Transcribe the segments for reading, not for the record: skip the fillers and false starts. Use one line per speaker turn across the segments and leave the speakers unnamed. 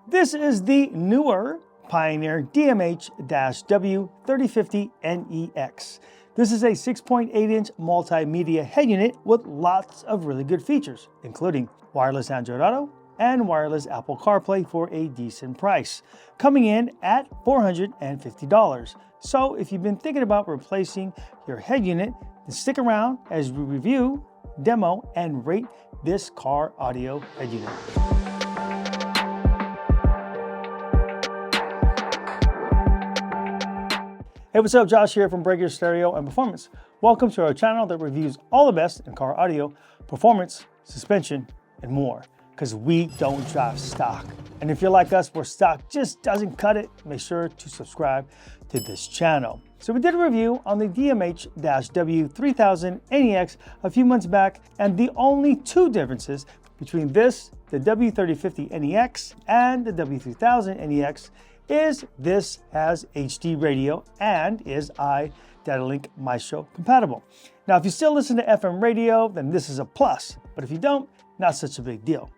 This is the newer Pioneer DMH-W3050NEX. This is a 6.8-inch multimedia head unit with lots of really good features, including wireless Android Auto and wireless Apple CarPlay for a decent price, coming in at $450. So if you've been thinking about replacing your head unit, then stick around as we review, demo, and rate this car audio head unit. Hey, what's up? Josh here from Breaker Stereo and Performance. Welcome to our channel that reviews all the best in car audio, performance, suspension, and more. Because we don't drive stock. And if you're like us, where stock just doesn't cut it, make sure to subscribe to this channel. So we did a review on the DMH-W3050NEX a few months back, and the only two differences between this, the W3050NEX, and the W3000NEX is this has HD radio and is iDataLink Maestro compatible. Now, if you still listen to FM radio, then this is a plus, but if you don't, not such a big deal.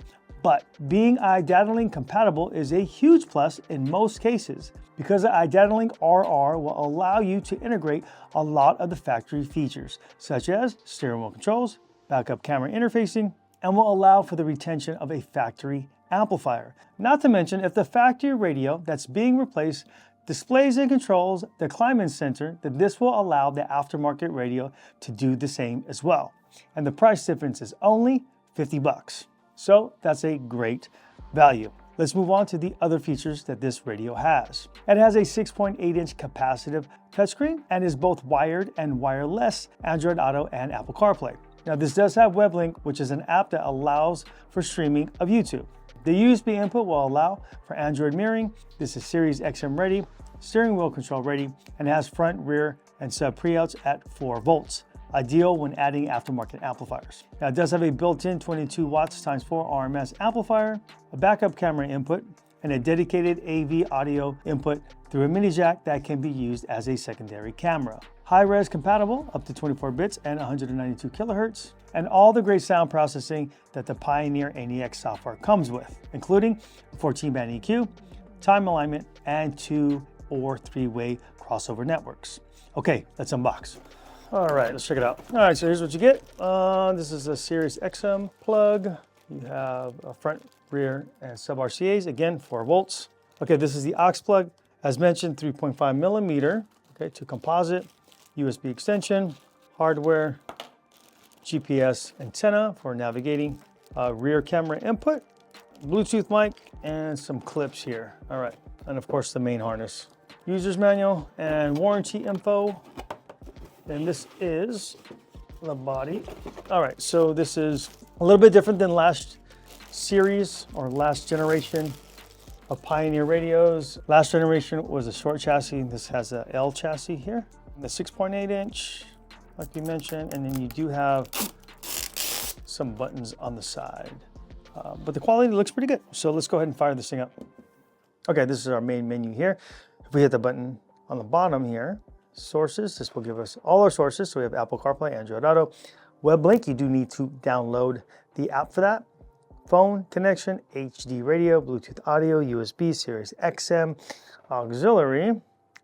But being iDataLink compatible is a huge plus in most cases because the iDataLink RR will allow you to integrate a lot of the factory features, such as steering wheel controls, backup camera interfacing, and will allow for the retention of a factory amplifier. Not to mention, if the factory radio that's being replaced displays and controls the climate center, then this will allow the aftermarket radio to do the same as well. And the price difference is only $50. So that's a great value. Let's move on to the other features that this radio has. It has a 6.8-inch capacitive touchscreen and is both wired and wireless Android Auto and Apple CarPlay. Now, this does have WebLink, which is an app that allows for streaming of YouTube. The USB input will allow for Android mirroring. This is Series XM ready, steering wheel control ready, and has front, rear, and sub pre-outs at 4 volts. Ideal when adding aftermarket amplifiers. Now, it does have a built-in 22 watts x 4 RMS amplifier, a backup camera input, and a dedicated AV audio input through a mini jack that can be used as a secondary camera. High-res compatible up to 24 bits and 192 kilohertz, and all the great sound processing that the Pioneer NEX software comes with, including 14-band EQ, time alignment, and 2 or 3-way crossover networks. Okay, let's unbox. All right, let's check it out. All right, so here's what you get. This is a Series XM plug. You have a front, rear, and sub RCAs, again, 4 volts. Okay, this is the aux plug. As mentioned, 3.5 millimeter, okay, to composite, USB extension, hardware, GPS antenna for navigating, rear camera input, Bluetooth mic, and some clips here. All right, and of course the main harness. User's manual and warranty info. And this is the body. All right, so this is a little bit different than last series or last generation of Pioneer radios. Last generation was a short chassis. This has a L chassis here. The 6.8-inch, like we mentioned, and then you do have some buttons on the side. But the quality looks pretty good. So let's go ahead and fire this thing up. Okay, this is our main menu here. If we hit the button on the bottom here, sources, this will give us all our sources. So we have Apple CarPlay, Android Auto, WebLink. You do need to download the app for that. Phone connection, HD radio, Bluetooth audio, USB, Series XM, auxiliary,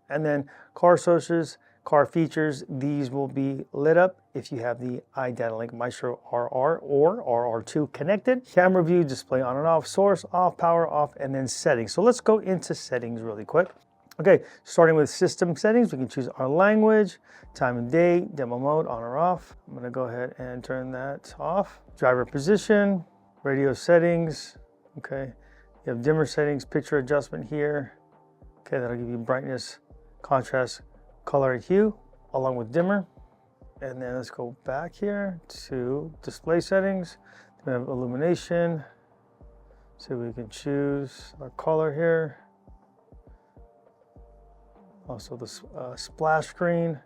and then car sources, car features. These will be lit up if you have the iDataLink Maestro RR or RR2 connected. Camera view, display on and off, source off, power off, and then settings. So let's go into settings really quick. Okay, starting with system settings, we can choose our language, time and date, demo mode, on or off. I'm gonna go ahead and turn that off. Driver position, radio settings, okay. You have dimmer settings, picture adjustment here. Okay, that'll give you brightness, contrast, color, and hue, along with dimmer. And then let's go back here to display settings. We have illumination, so we can choose our color here. Also the splash screen,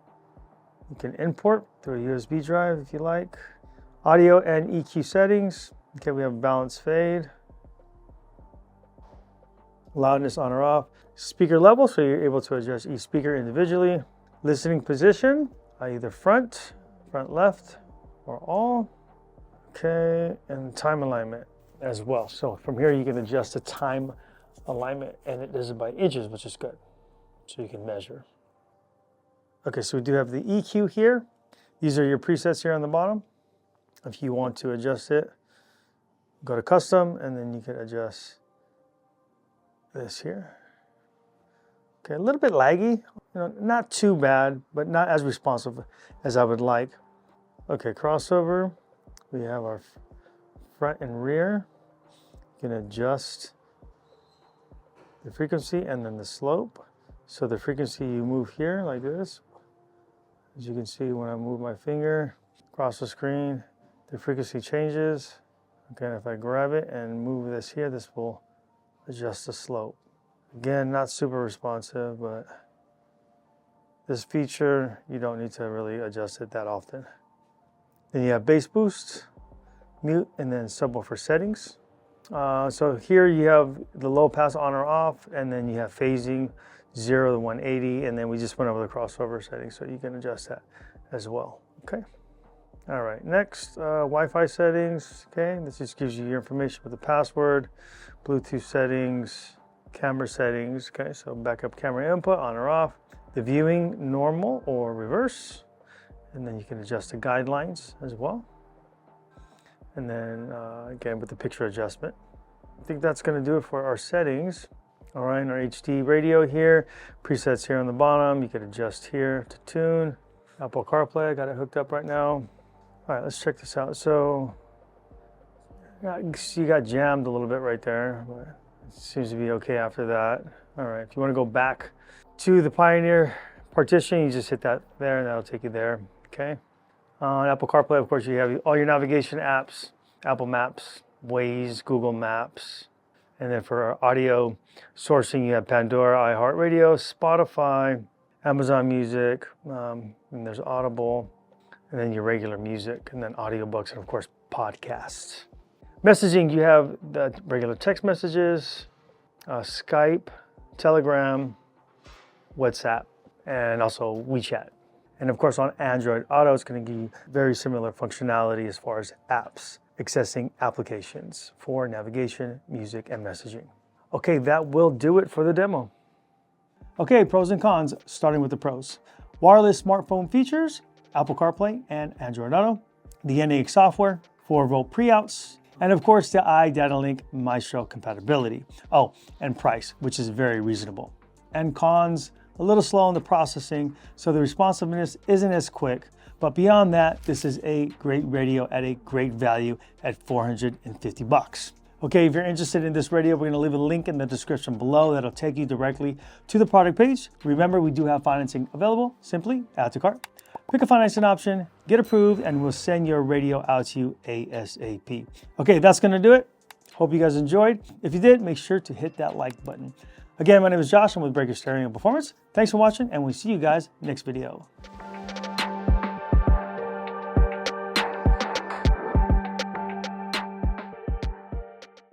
you can import through a USB drive if you like. Audio and EQ settings. Okay, we have balance fade. Loudness on or off. Speaker level, so you're able to adjust each speaker individually. Listening position, either front left, or all. Okay, and time alignment as well. So from here you can adjust the time alignment, and it does it by inches, which is good. So you can measure. Okay, so we do have the EQ here. These are your presets here on the bottom. If you want to adjust it, go to custom, and then you can adjust this here. Okay, a little bit laggy, not too bad, but not as responsive as I would like. Okay, crossover. We have our front and rear. You can adjust the frequency and then the slope. So the frequency you move here like this. As you can see, when I move my finger across the screen, the frequency changes. Okay, if I grab it and move this here, this will adjust the slope. Again, not super responsive, but this feature, you don't need to really adjust it that often. Then you have bass boost, mute, and then subwoofer settings. So here you have the low pass on or off, and then you have phasing, 0 to 180, and then we just went over the crossover settings, so you can adjust that as well. Okay. All right, next, Wi-Fi settings. Okay, this just gives you your information with the password, Bluetooth settings, camera settings. Okay, so backup camera input on or off, the viewing normal or reverse, and then you can adjust the guidelines as well. And then again with the picture adjustment. I think that's going to do it for our settings. All right, our HD radio here, presets here on the bottom. You can adjust here to tune. Apple CarPlay, I got it hooked up right now. All right, let's check this out. So you got jammed a little bit right there, but it seems to be okay after that. All right, if you want to go back to the Pioneer partition, you just hit that there and that'll take you there, okay? On Apple CarPlay, of course, you have all your navigation apps, Apple Maps, Waze, Google Maps. And then for our audio sourcing, you have Pandora, iHeartRadio, Spotify, Amazon Music, and there's Audible, and then your regular music, and then audiobooks, and of course, podcasts. Messaging, you have the regular text messages, Skype, Telegram, WhatsApp, and also WeChat. And of course, on Android Auto, it's going to give you very similar functionality as far as apps, accessing applications for navigation, music, and messaging. Okay, that will do it for the demo. Okay, pros and cons, starting with the pros. Wireless smartphone features, Apple CarPlay and Android Auto, the NEX software, 4-volt pre-outs, and of course the iDataLink Maestro compatibility. Oh, and price, which is very reasonable. And cons, a little slow in the processing, so the responsiveness isn't as quick. But beyond that, this is a great radio at a great value at $450. Okay, if you're interested in this radio, we're gonna leave a link in the description below that'll take you directly to the product page. Remember, we do have financing available. Simply add to cart, pick a financing option, get approved, and we'll send your radio out to you ASAP. Okay, that's gonna do it. Hope you guys enjoyed. If you did, make sure to hit that like button. Again, my name is Josh. I'm with Breaker Stereo Performance. Thanks for watching, and we'll see you guys next video.